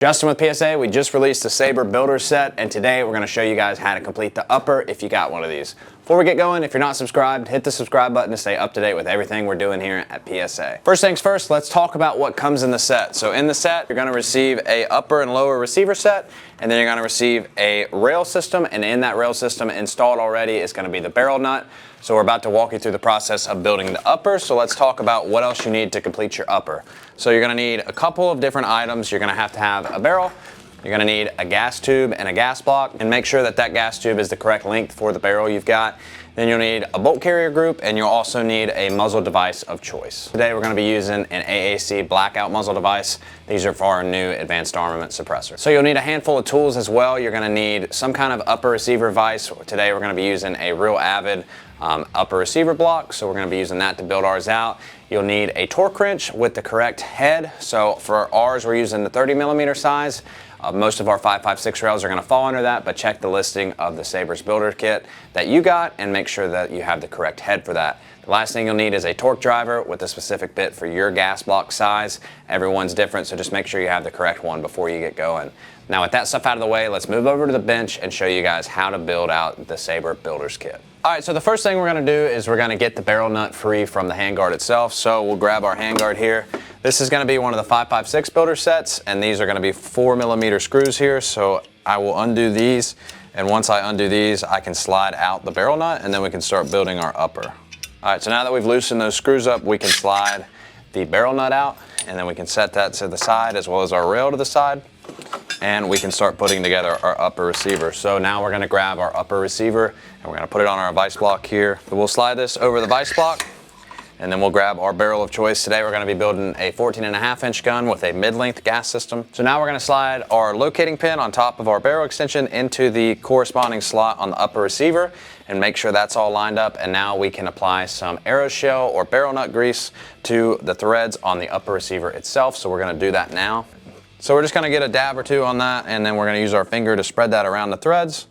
Justin with PSA, we just released the Sabre Builder Set, and today we're going to show you guys how to complete the upper if you got one of these. Before we get going, if you're not subscribed, hit the subscribe button to stay up to date with everything we're doing here at PSA. First things first, let's talk about what comes in the set. So in the set, you're going to receive a upper and lower receiver set, and then you're going to receive a rail system, and in that rail system installed already is going to be the barrel nut. So we're about to walk you through the process of building the upper, so let's talk about what else you need to complete your upper. So you're going to need a couple of different items. You're going to have a barrel, you're going to need a gas tube and a gas block, and make sure that that gas tube is the correct length for the barrel you've got. Then you'll need a bolt carrier group, and you'll also need a muzzle device of choice. Today we're going to be using an AAC blackout muzzle device. These are for our new advanced armament suppressor. So you'll need a handful of tools as well. You're going to need some kind of upper receiver vise. Today we're going to be using a Real Avid upper receiver block, so we're going to be using that to build ours out. You'll need a torque wrench with the correct head. So for ours, we're using the 30mm size. Most of our 5.56 rails are going to fall under that, but check the listing of the Sabre's builder kit that you got and make sure that you have the correct head for that. The last thing you'll need is a torque driver with a specific bit for your gas block size. Everyone's different, so just make sure you have the correct one before you get going. Now with that stuff out of the way, let's move over to the bench and show you guys how to build out the Sabre Builder's Kit. All right, so the first thing we're going to do is we're going to get the barrel nut free from the handguard itself. So we'll grab our handguard here. This is going to be one of the 5.56 builder sets, and these are going to be 4mm screws here. So I will undo these, and once I undo these, I can slide out the barrel nut, and then we can start building our upper. All right, so now that we've loosened those screws up, we can slide the barrel nut out, and then we can set that to the side as well as our rail to the side, and we can start putting together our upper receiver. So now we're going to grab our upper receiver, and we're going to put it on our vise block here. So we'll slide this over the vise block, and then we'll grab our barrel of choice. Today we're going to be building a 14.5-inch gun with a mid-length gas system. So now we're going to slide our locating pin on top of our barrel extension into the corresponding slot on the upper receiver and make sure that's all lined up. And now we can apply some aeroshell or barrel nut grease to the threads on the upper receiver itself. So we're going to do that now. So we're just going to get a dab or two on that, and then we're going to use our finger to spread that around the threads.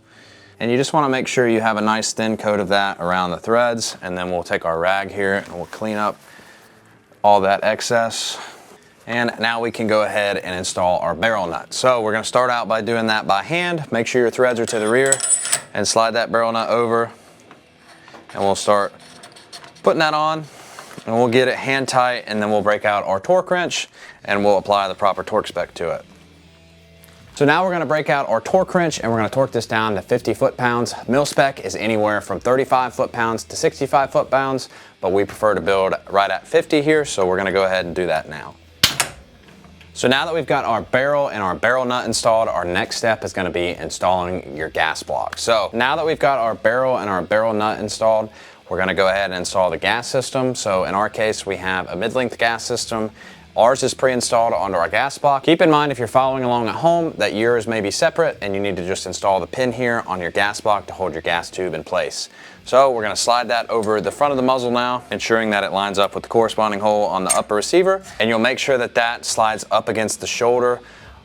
And you just want to make sure you have a nice thin coat of that around the threads, and then we'll take our rag here and we'll clean up all that excess. And now we can go ahead and install our barrel nut. So we're going to start out by doing that by hand. Make sure your threads are to the rear and slide that barrel nut over, and we'll start putting that on, and we'll get it hand tight, and then we'll break out our torque wrench and we'll apply the proper torque spec to it. So now we're going to break out our torque wrench, and we're going to torque this down to 50 foot-pounds. Mil-spec is anywhere from 35 foot-pounds to 65 foot-pounds, but we prefer to build right at 50 here, so we're going to go ahead and do that now. So now that we've got our barrel and our barrel nut installed, our next step is going to be installing your gas block. So now that we've got our barrel and our barrel nut installed, we're going to go ahead and install the gas system. So in our case, we have a mid-length gas system. Ours is pre-installed onto our gas block. Keep in mind, if you're following along at home, that yours may be separate, and you need to just install the pin here on your gas block to hold your gas tube in place. So we're going to slide that over the front of the muzzle now, ensuring that it lines up with the corresponding hole on the upper receiver, and you'll make sure that that slides up against the shoulder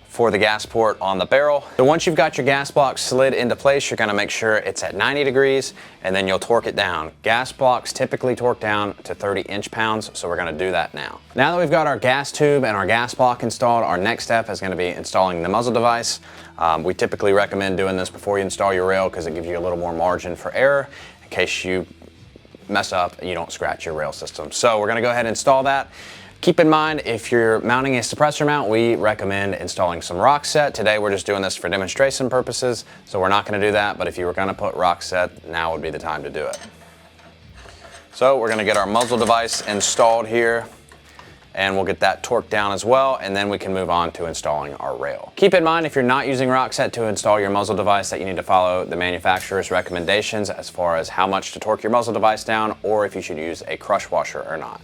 for the gas port on the barrel. So once you've got your gas block slid into place, you're going to make sure it's at 90 degrees, and then you'll torque it down. Gas blocks typically torque down to 30 inch-pounds, so we're going to do that now. Now that we've got our gas tube and our gas block installed, our next step is going to be installing the muzzle device. We typically recommend doing this before you install your rail because it gives you a little more margin for error in case you mess up and you don't scratch your rail system. So we're going to go ahead and install that. Keep in mind, if you're mounting a suppressor mount, we recommend installing some rock set. Today we're just doing this for demonstration purposes, so we're not going to do that, but if you were going to put rock set, now would be the time to do it. So we're going to get our muzzle device installed here, and we'll get that torqued down as well, and then we can move on to installing our rail. Keep in mind, if you're not using rock set to install your muzzle device, that you need to follow the manufacturer's recommendations as far as how much to torque your muzzle device down, or if you should use a crush washer or not.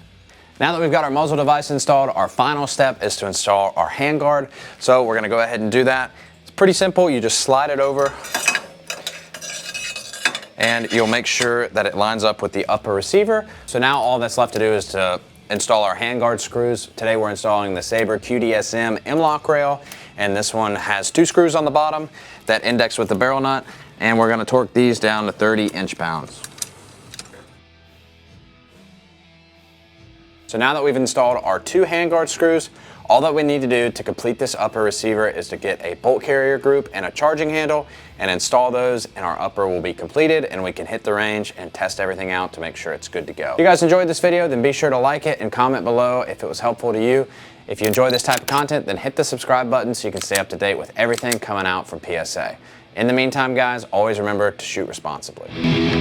Now that we've got our muzzle device installed, our final step is to install our handguard. So we're going to go ahead and do that. It's pretty simple. You just slide it over, and you'll make sure that it lines up with the upper receiver. So now all that's left to do is to install our handguard screws. Today we're installing the Sabre QDSM M-lock rail, and this one has 2 screws on the bottom that index with the barrel nut, and we're going to torque these down to 30 inch-pounds. So now that we've installed our 2 handguard screws, All that we need to do to complete this upper receiver is to get a bolt carrier group and a charging handle and install those, and our upper will be completed and we can hit the range and test everything out to make sure it's good to go. If you guys enjoyed this video, then be sure to like it and comment below if it was helpful to you. If you enjoy this type of content, then hit the subscribe button so you can stay up to date with everything coming out from PSA. In the meantime, guys, always remember to shoot responsibly.